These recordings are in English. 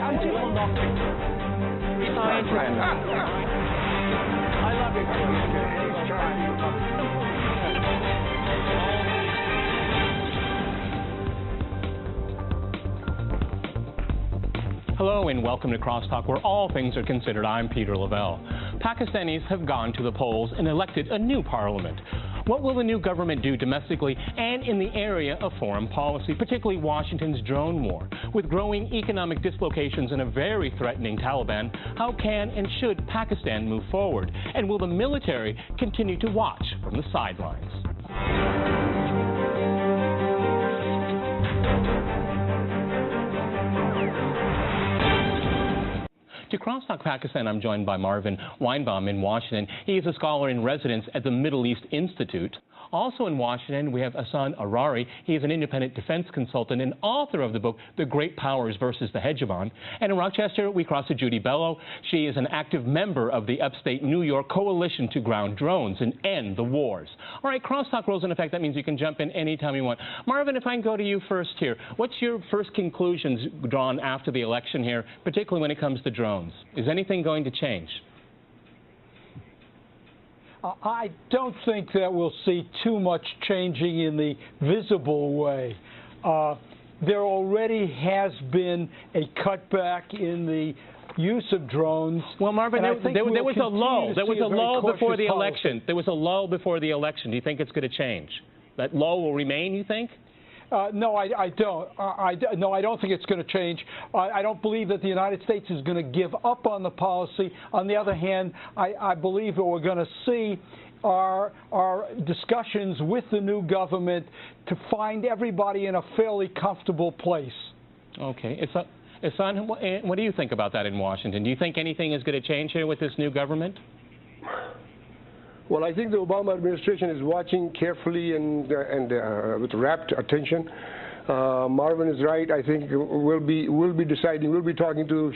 anti-will not I love it. Hello and welcome to Crosstalk, where all things are considered. I'm Peter Lavelle. Pakistanis have gone to the polls and elected a new parliament. What will the new government do domestically and in the area of foreign policy, particularly Washington's drone war? With growing economic dislocations and a very threatening Taliban, how can and should Pakistan move forward? And will the military continue to watch from the sidelines? To Crosstalk Pakistan, I'm joined by Marvin Weinbaum in Washington. He is a scholar in residence at the Middle East Institute. Also in Washington, we have Ehsan Ahrari. He is an independent defense consultant and author of the book, The Great Powers versus the Hegemon. And in Rochester, we cross to Judy Bello. She is an active member of the upstate New York Coalition to Ground Drones and End the Wars. All right, Crosstalk rules in effect. That means you can jump in anytime you want. Marvin, if I can go to you first here. What's your first conclusions drawn after the election here, particularly when it comes to drones? Is anything going to change? I don't think that we'll see too much changing in the visible way. There already has been a cutback in the use of drones. Well, Marvin, there was a lull. There was a lull before the election. There was a lull before the election. Do you think it's going to change? That lull will remain, you think? No, I don't. No, I don't think it's going to change. I don't believe that the United States is going to give up on the policy. On the other hand, I believe that we're going to see our discussions with the new government to find everybody in a fairly comfortable place. Okay. Ehsan, what do you think about that in Washington? Do you think anything is going to change here with this new government? Well, I think the Obama administration is watching carefully and with rapt attention. Marvin is right. I think we'll be deciding. We'll be talking to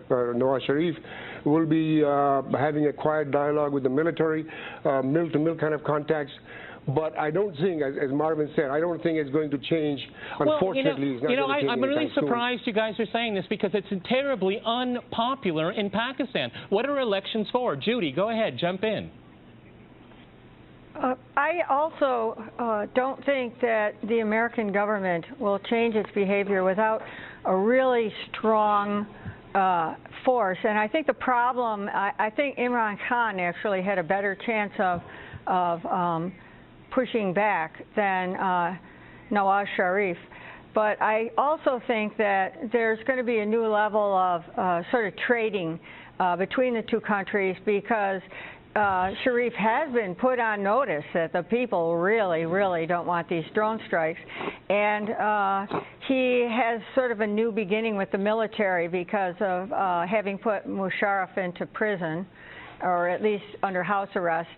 Nawaz Sharif. We'll be having a quiet dialogue with the military, mill-to-mill kind of contacts. But I don't think, as Marvin said, I don't think it's going to change. Unfortunately, well, I'm really surprised you guys are saying this because it's terribly unpopular in Pakistan. What are elections for? Judy, go ahead, jump in. I also don't think that the American government will change its behavior without a really strong force. And I think the problem, I think Imran Khan actually had a better chance of pushing back than Nawaz Sharif. But I also think that there's going to be a new level of sort of trading between the two countries because Sharif has been put on notice that the people really, really don't want these drone strikes. And he has sort of a new beginning with the military because of having put Musharraf into prison, or at least under house arrest.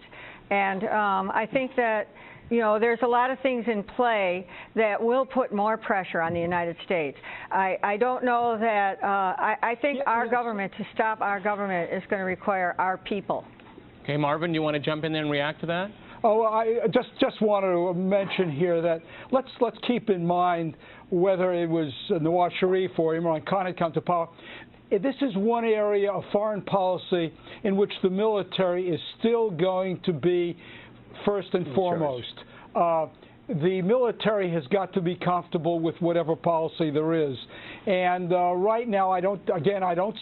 And I think that, you know, there's a lot of things in play that will put more pressure on the United States. I don't know that, I think our government, to stop our government, is going to require our people. Okay, Marvin, do you want to jump in there and react to that? Oh, I just want to mention here that let's keep in mind whether it was Nawaz Sharif or Imran Khan had come to power. This is one area of foreign policy in which the military is still going to be first and foremost. The military has got to be comfortable with whatever policy there is. And right now, I don't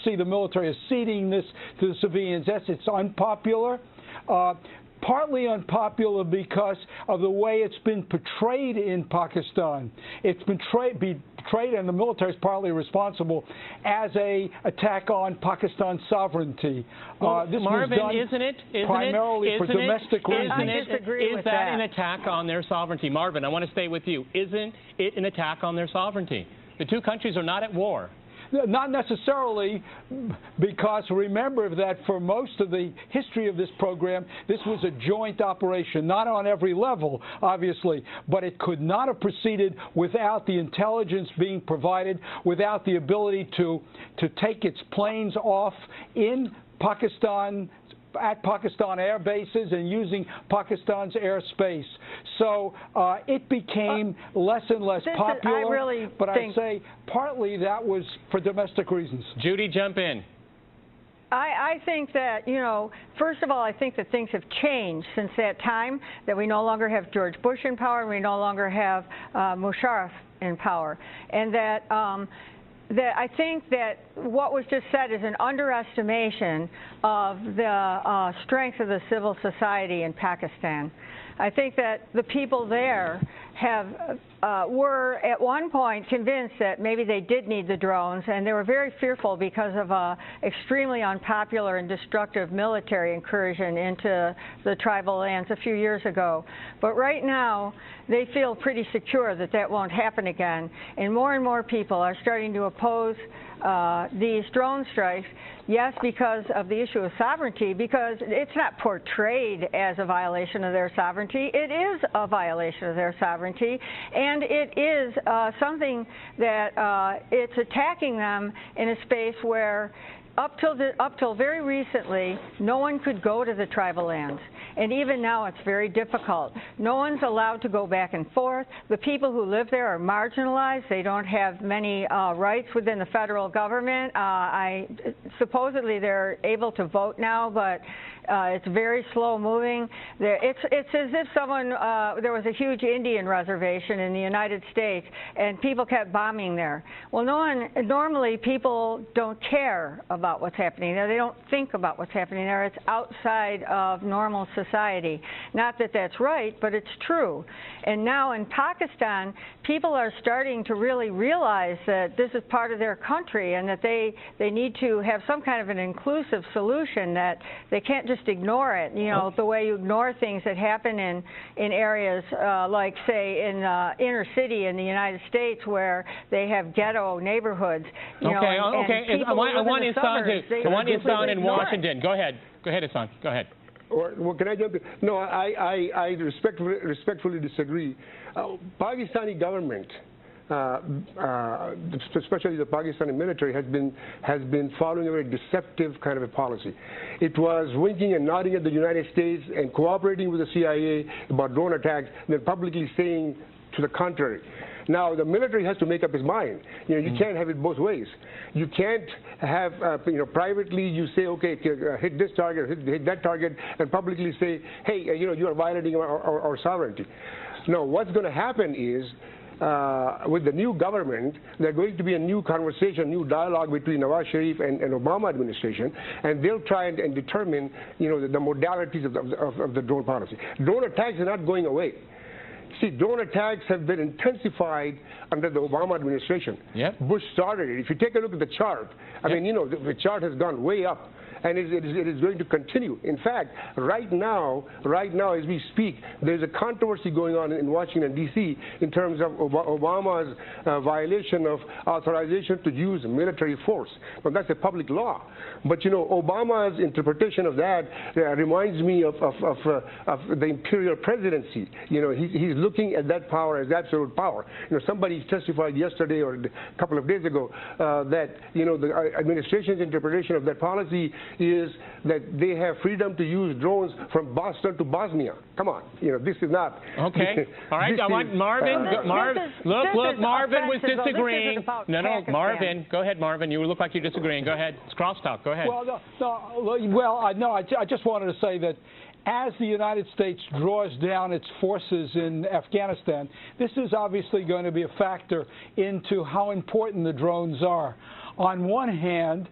see the military as ceding this to the civilians. Yes, it's unpopular. Partly unpopular because of the way it's been portrayed in Pakistan. It's been portrayed, and the military is partly responsible, as an attack on Pakistan's sovereignty. Well, this Marvin, was done isn't it primarily for domestic reasons. I disagree with that. Is that an attack on their sovereignty? Marvin, I want to stay with you. Isn't it an attack on their sovereignty? The two countries are not at war. Not necessarily, because remember that for most of the history of this program, this was a joint operation, not on every level, obviously, but it could not have proceeded without the intelligence being provided, without the ability to take its planes off in Pakistan at Pakistan air bases and using Pakistan's airspace. So it became less and less popular. But I'd say partly that was for domestic reasons. Judy, jump in. I think that, first of all, I think that things have changed since that time, that we no longer have George Bush in power and we no longer have Musharraf in power. And that I think that what was just said is an underestimation of the strength of the civil society in Pakistan. I think that the people there were at one point convinced that maybe they did need the drones, and they were very fearful because of an extremely unpopular and destructive military incursion into the tribal lands a few years ago. But right now, they feel pretty secure that that won't happen again, and more people are starting to oppose these drone strikes. Yes, because of the issue of sovereignty, because it's not portrayed as a violation of their sovereignty. It is a violation of their sovereignty, and it is something that it's attacking them in a space where up till very recently, no one could go to the tribal lands. And even now, it's very difficult. No one's allowed to go back and forth. The people who live there are marginalized. They don't have many rights within the federal government. Supposedly, they're able to vote now, but it's very slow moving. It's as if there was a huge Indian reservation in the United States, and people kept bombing there. Well, normally people don't care about what's happening there. They don't think about what's happening there. It's outside of normal society. Not that that's right, but it's true. And now in Pakistan, people are starting to really realize that this is part of their country and that they need to have some kind of an inclusive solution, that they can't just ignore it, the way you ignore things that happen in areas like, say, in inner city in the United States, where they have ghetto neighborhoods. Okay. I want Ehsan in Washington. Go ahead, Ehsan. Go ahead. Well, can I jump in? No, I respectfully disagree. Pakistani government, especially the Pakistani military, has been following a very deceptive kind of a policy. It was winking and nodding at the United States and cooperating with the CIA about drone attacks, and then publicly saying to the contrary. Now, the military has to make up its mind. You can't have it both ways. You can't have, privately you say, okay, hit this target, hit that target, and publicly say, hey, you are violating our sovereignty. No, what's going to happen is, with the new government, there's going to be a new conversation, new dialogue between Nawaz Sharif and Obama administration, and they'll try and determine, the modalities of the drone policy. Drone attacks are not going away. See, drone attacks have been intensified under the Obama administration. Yep. Bush started it. If you take a look at the chart, I mean, the chart has gone way up. And it is going to continue. In fact, right now as we speak, there's a controversy going on in Washington, D.C. in terms of Obama's violation of authorization to use military force. Well, that's a public law. But, Obama's interpretation of that reminds me of the imperial presidency. He's looking at that power as absolute power. Somebody testified yesterday or a couple of days ago that, the administration's interpretation of that policy is that they have freedom to use drones from Boston to Bosnia. Come on, this is not. Okay, all right. I want Marvin. Look, Marvin was disagreeing. No, Marvin, go ahead, Marvin. You look like you're disagreeing. Go ahead. It's crosstalk. Go ahead. I just wanted to say that as the United States draws down its forces in Afghanistan, this is obviously going to be a factor into how important the drones are. On one hand,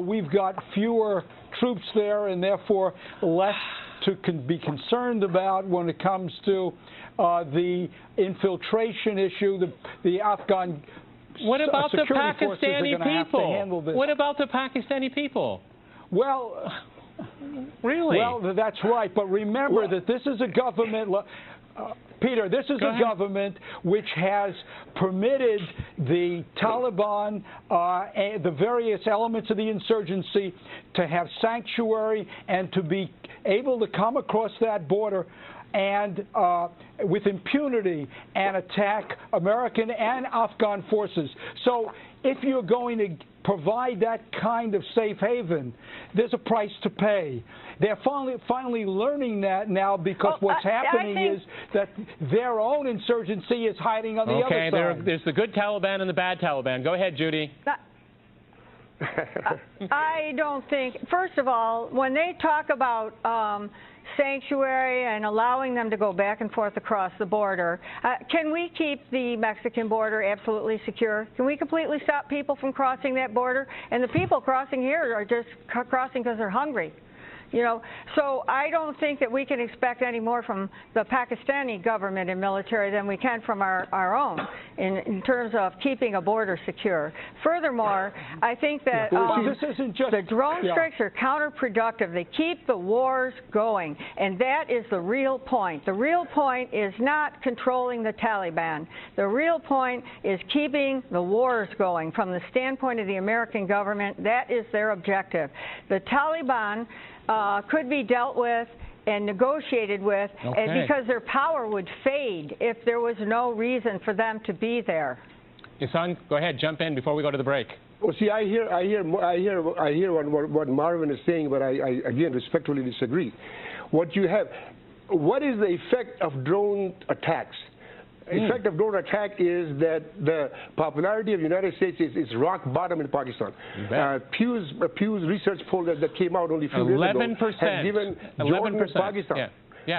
we've got fewer troops there and therefore less to be concerned about when it comes to the infiltration issue, the Afghan What about the Pakistani people? What about the Pakistani people? Well, really? Well, that's right. But remember that this is a government. Peter, this is a government which has permitted the Taliban and the various elements of the insurgency to have sanctuary and to be able to come across that border and with impunity and attack American and Afghan forces. So if you're going to provide that kind of safe haven, there's a price to pay. They're finally learning that now, because what's happening is that their own insurgency is hiding on the other side. Okay, there's the good Taliban and the bad Taliban. Go ahead, Judy. I don't think, first of all, when they talk about sanctuary and allowing them to go back and forth across the border, can we keep the Mexican border absolutely secure? Can we completely stop people from crossing that border? And the people crossing here are just crossing because they're hungry. You know, so I don't think that we can expect any more from the Pakistani government and military than we can from our own in terms of keeping a border secure. Furthermore, I think that the drone strikes are counterproductive. They keep the wars going, and that is the real point. The real point is not controlling the Taliban. The real point is keeping the wars going. From the standpoint of the American government, that is their objective. The Taliban could be dealt with and negotiated with, and because their power would fade if there was no reason for them to be there. Ehsan, go ahead, jump in before we go to the break. Well, see, I hear what Marvin is saying, but I again respectfully disagree. What is the effect of drone attacks? The effect of drone attack is that the popularity of the United States is rock bottom in Pakistan. Pew's research poll that came out only a few days ago has given Jordan and Pakistan.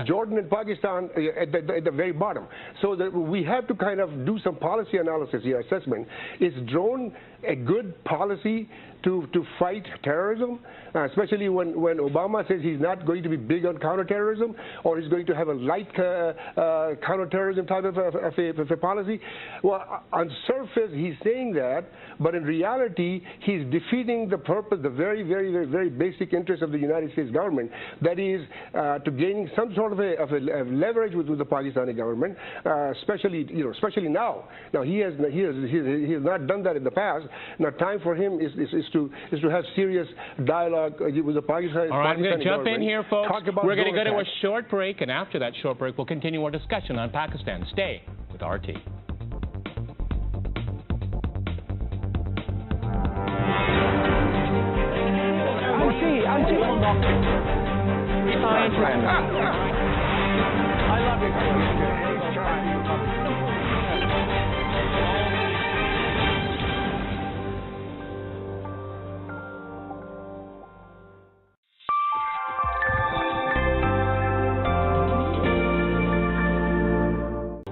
Jordan and Pakistan at the very bottom. So we have to kind of do some policy analysis here, assessment. Is drone a good policy to fight terrorism, especially when Obama says he's not going to be big on counterterrorism, or he's going to have a light counterterrorism type of a policy? Well, on surface he's saying that, but in reality he's defeating the purpose, the very, very, very, very basic interest of the United States government, that is to gaining some sort of a leverage with the Pakistani government, especially now. Now he has not done that in the past. Now time for him is to have serious dialogue with the Pakistani. All right, I'm going to jump in here, folks. We're going to go to a short break, and after that short break, we'll continue our discussion on Pakistan. Stay with RT. I love you.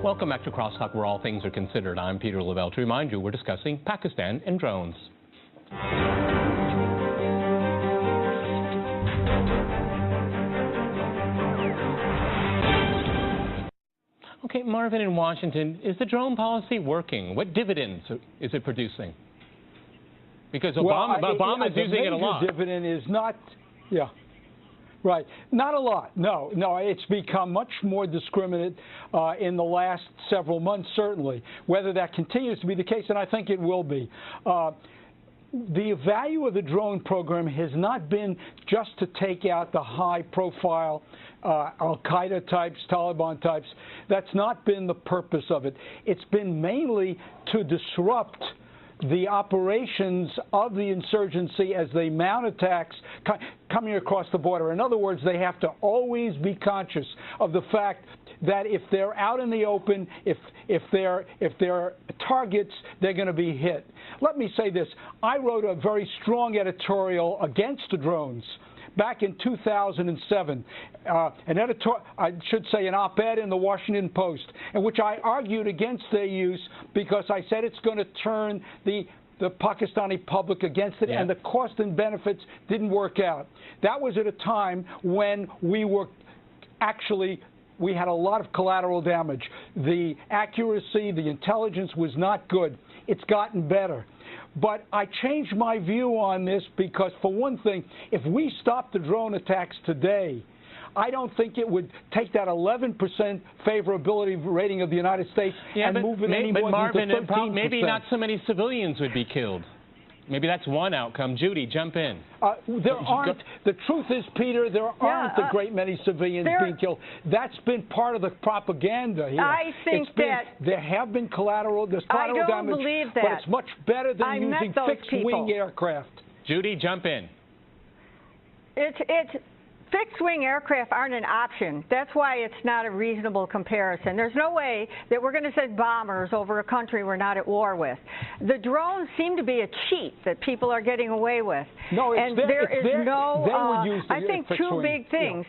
Welcome back to Crosstalk, where all things are considered. I'm Peter Lavelle. To remind you, we're discussing Pakistan and drones. Okay, Marvin in Washington, is the drone policy working? What dividends is it producing? Because Obama is using it a lot. The dividend is not, right. Not a lot. No, it's become much more discriminate in the last several months, certainly. Whether that continues to be the case, and I think it will be. The value of the drone program has not been just to take out the high-profile Al-Qaeda types, Taliban types. That's not been the purpose of it. It's been mainly to disrupt the operations of the insurgency as they mount attacks coming across the border. In other words, they have to always be conscious of the fact that if they're out in the open, if they're targets, they're going to be hit. Let me say this. I wrote a very strong editorial against the drones back in 2007, an op-ed in the Washington Post, in which I argued against their use because I said it's going to turn the Pakistani public against it, and the cost and benefits didn't work out. That was at a time when we had a lot of collateral damage. The accuracy, the intelligence was not good. It's gotten better. But I changed my view on this because, for one thing, if we stop the drone attacks today, I don't think it would take that 11% favorability rating of the United States and move it any more than to 13%. Maybe not so many civilians would be killed. Maybe that's one outcome. Judy, jump in. There aren't. The truth is, Peter, there aren't a great many civilians being killed. That's been part of the propaganda here. I think there have been there's collateral damage. I don't believe that. But it's much better than using fixed-wing aircraft. Judy, jump in. Fixed-wing aircraft aren't an option. That's why it's not a reasonable comparison. There's no way that we're going to send bombers over a country we're not at war with. The drones seem to be a cheat that people are getting away with. No, I think two big things.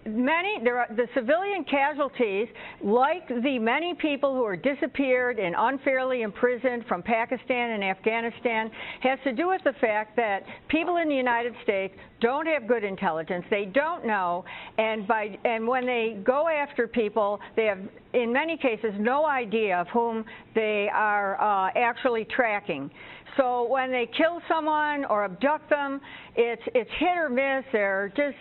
The civilian casualties, like the many people who are disappeared and unfairly imprisoned from Pakistan and Afghanistan, has to do with the fact that people in the United States don't have good intelligence. They don't know, and when they go after people, they have, in many cases, no idea of whom they are actually tracking. So when they kill someone or abduct them, it's hit or miss. They're just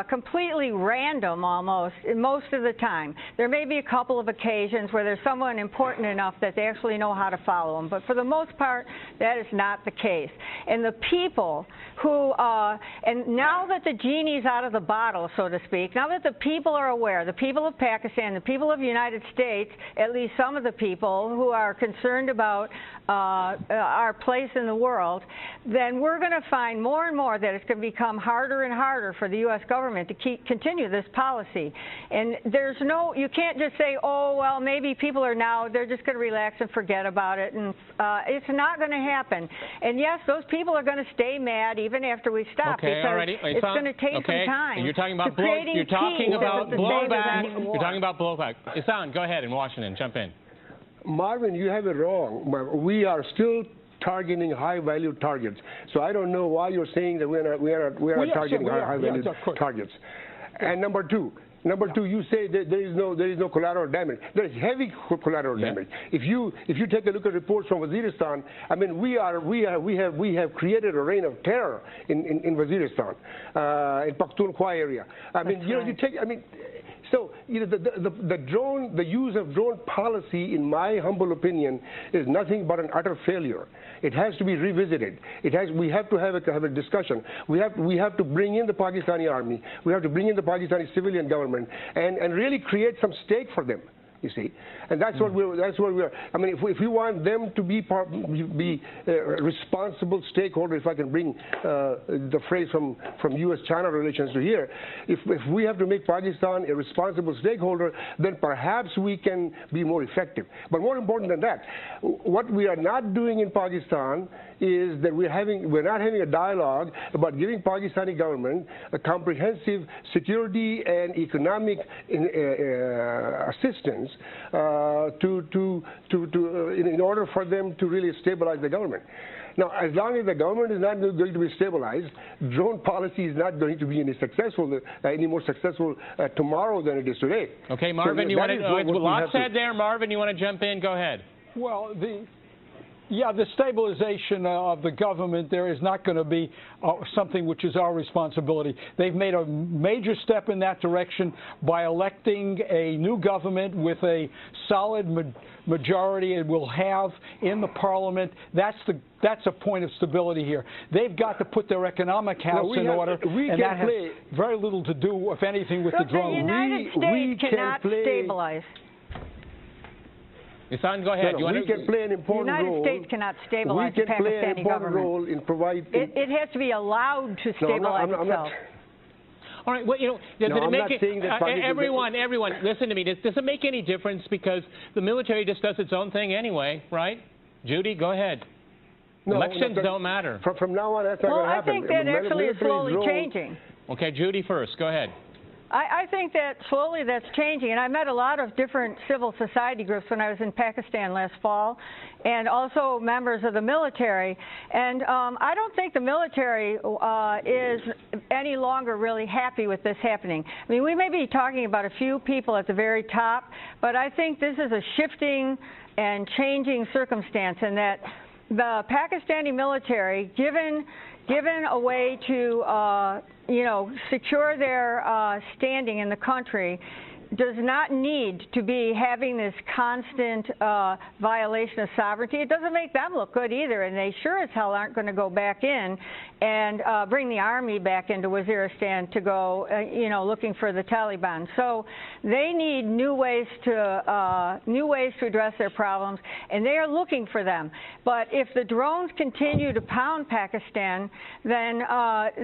completely random almost most of the time. There may be a couple of occasions where there's someone important enough that they actually know how to follow them. But for the most part, that is not the case. And the people who, and now that the genie's out of the bottle, so to speak, now that the people are aware, the people of Pakistan, the people of the United States, at least some of the people who are concerned about our place in the world, then we're going to find more and more that it's going to become harder and harder for the U.S. government to continue this policy. And you can't just say, oh, well, maybe people are they're just going to relax and forget about it. And it's not going to happen. And yes, those people are going to stay mad even after we stop, because it's going to take some time. And you're talking about blowback. You're talking about blowback. Ehsan, go ahead in Washington. Jump in. Marvin, you have it wrong. We are still targeting high-value targets. So I don't know why you're saying that we're not targeting high-value targets. And number two, you say that there is no collateral damage. There is heavy collateral damage. If you take a look at reports from Waziristan, I mean, we have created a reign of terror in Waziristan, in Pakhtunkhwa area. I mean, So the use of drone policy, in my humble opinion, is nothing but an utter failure. It has to be revisited. We have to have a discussion. We have to bring in the Pakistani army. We have to bring in the Pakistani civilian government and really create some stake for them. You see, and that's what we're. I mean, if we want them to be responsible stakeholders, if I can bring the phrase from U.S.-China relations to here, if we have to make Pakistan a responsible stakeholder, then perhaps we can be more effective. But more important than that, what we are not doing in Pakistan is that we're not having a dialogue about giving Pakistani government a comprehensive security and economic assistance in order for them to really stabilize the government. Now, as long as the government is not going to be stabilized, drone policy is not going to be any more successful tomorrow than it is today. Okay, Marvin, you want to? A lot said there. Marvin, you want to jump in? Go ahead. Well, the stabilization of the government there is not going to be something which is our responsibility. They've made a major step in that direction by electing a new government with a solid majority it will have in the parliament. That's a point of stability here. They've got to put their economic house in order, and that has very little to do, if anything, with the drone. The United States cannot stabilize. Ehsan, go ahead. We can play an important role. The United States cannot stabilize the Pakistani government. We can play an important role in providing. It has to be allowed to stabilize itself. All right. Well, everyone, listen to me. Does it make any difference? Because the military just does its own thing anyway, right? Judy, go ahead. No, elections don't matter. From now on, that's not going to happen. Well, I think that actually is slowly changing. Okay, Judy first. Go ahead. I think that slowly that's changing, and I met a lot of different civil society groups when I was in Pakistan last fall, and also members of the military. And I don't think the military is any longer really happy with this happening. I mean, we may be talking about a few people at the very top, but I think this is a shifting and changing circumstance, and that the Pakistani military, given a way to secure their standing in the country, does not need to be having this constant violation of sovereignty. It doesn't make them look good either, and they sure as hell aren't going to go back in and bring the army back into Waziristan to go, looking for the Taliban. So they need new ways to address their problems, and they are looking for them. But if the drones continue to pound Pakistan, then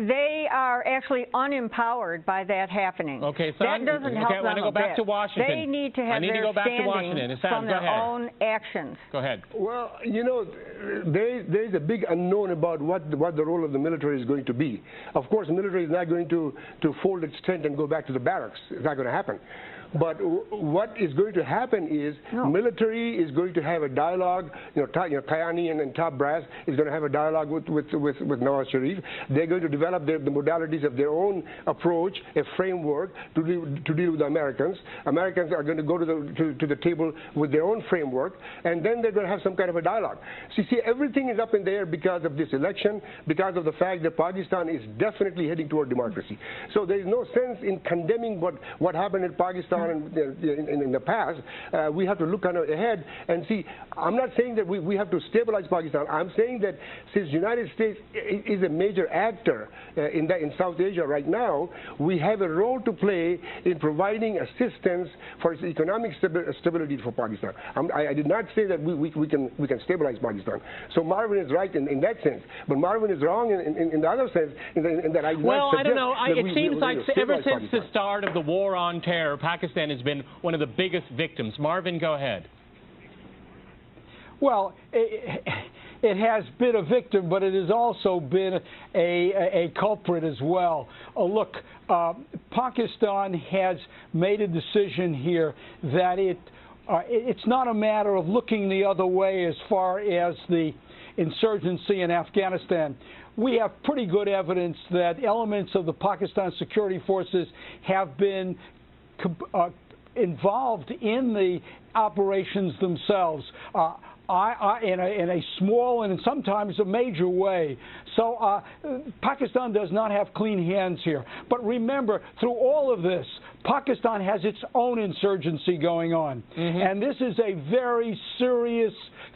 they are actually unempowered by that happening. Okay, so that doesn't help them. I want to go back to Washington. They need to have their standing from their own actions. Go ahead. Well, there is a big unknown about what the role of the military is going to be. Of course, the military is not going to fold its tent and go back to the barracks. It's not going to happen. But what is going to happen is military is going to have a dialogue. Tayani and top brass is going to have a dialogue with Nawaz Sharif. They're going to develop the modalities of their own approach, a framework to deal with the Americans. Americans are going to go to the table with their own framework, and then they're going to have some kind of a dialogue. So you see, everything is up in the air because of this election, because of the fact that Pakistan is definitely heading toward democracy. So there is no sense in condemning what happened in Pakistan in the past. We have to look ahead and see. I'm not saying that we have to stabilize Pakistan. I'm saying that since the United States is a major actor in South Asia right now, we have a role to play in providing assistance for its economic stability for Pakistan. I did not say that we can stabilize Pakistan. So Marvin is right in that sense, but Marvin is wrong in the other sense. In that I don't know. It seems like ever since the start of the war on terror, Pakistan has been one of the biggest victims. Marvin, go ahead. Well, it has been a victim, but it has also been a culprit as well. Look, Pakistan has made a decision here that it's not a matter of looking the other way as far as the insurgency in Afghanistan. We have pretty good evidence that elements of the Pakistan security forces have been involved in the operations themselves. In a small and sometimes a major way. So Pakistan does not have clean hands here. But remember, through all of this, Pakistan has its own insurgency going on. And this is a very serious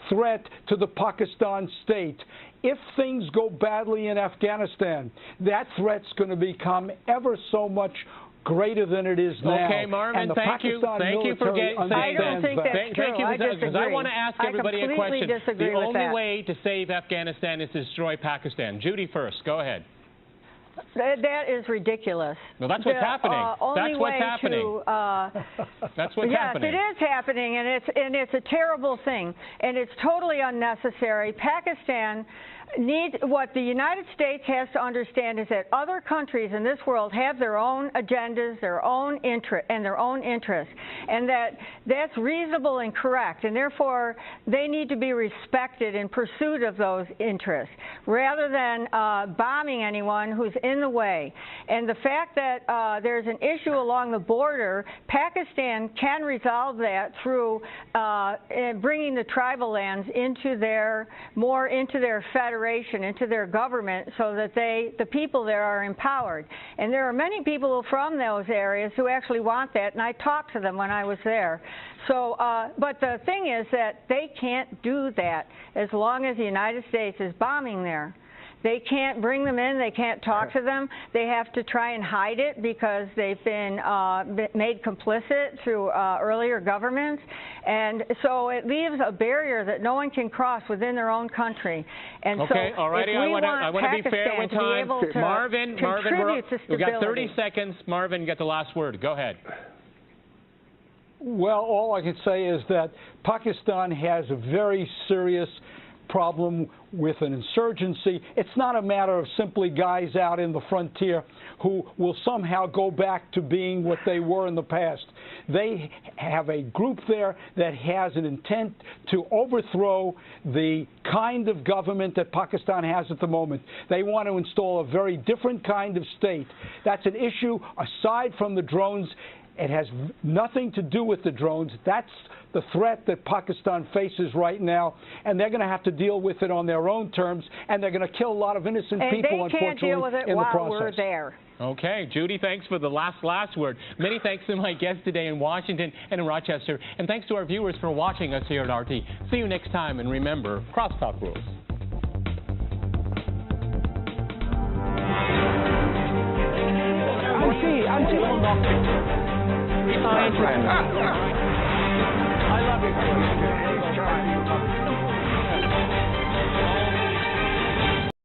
threat to the Pakistan state. If things go badly in Afghanistan, that threat's going to become ever so much greater than it is now. Okay, Marvin, thank you. Thank you for getting. I don't think that's true. I disagree. Because I want to ask everybody a question. The only that. way to save Afghanistan is to destroy Pakistan. Judy first. Go ahead. That is ridiculous. Well, that's what's happening. That's what's happening. That's what's happening. Yes, it is happening, and it's a terrible thing, and it's totally unnecessary. Pakistan needs, what the United States has to understand is that other countries in this world have their own agendas, their own interests, and that's reasonable and correct, and therefore they need to be respected in pursuit of those interests, rather than bombing anyone who's in the way. And the fact that there's an issue along the border, Pakistan can resolve that through bringing the tribal lands into their federation, into their government, so that the people there are empowered. And there are many people from those areas who actually want that, and I talked to them when I was there. So, but the thing is that they can't do that as long as the United States is bombing there. They can't bring them in. They can't talk to them. They have to try and hide it because they've been made complicit through earlier governments. And so it leaves a barrier that no one can cross within their own country. And okay, so all righty. I want to be fair with time. Marvin, we've got 30 seconds. Marvin, you got the last word. Go ahead. Well, all I can say is that Pakistan has a very serious problem with an insurgency. It's not a matter of simply guys out in the frontier who will somehow go back to being what they were in the past. They have a group there that has an intent to overthrow the kind of government that Pakistan has at the moment. They want to install a very different kind of state. That's an issue aside from the drones. It has nothing to do with the drones. That's the threat that Pakistan faces right now, and they're going to have to deal with it on their own terms, and they're going to kill a lot of innocent people, unfortunately, in the process. And they can't deal with it while we're there. Okay, Judy, thanks for the last word. Many thanks to my guests today in Washington and in Rochester, and thanks to our viewers for watching us here at RT. See you next time, and remember, crosstalk rules. I love you.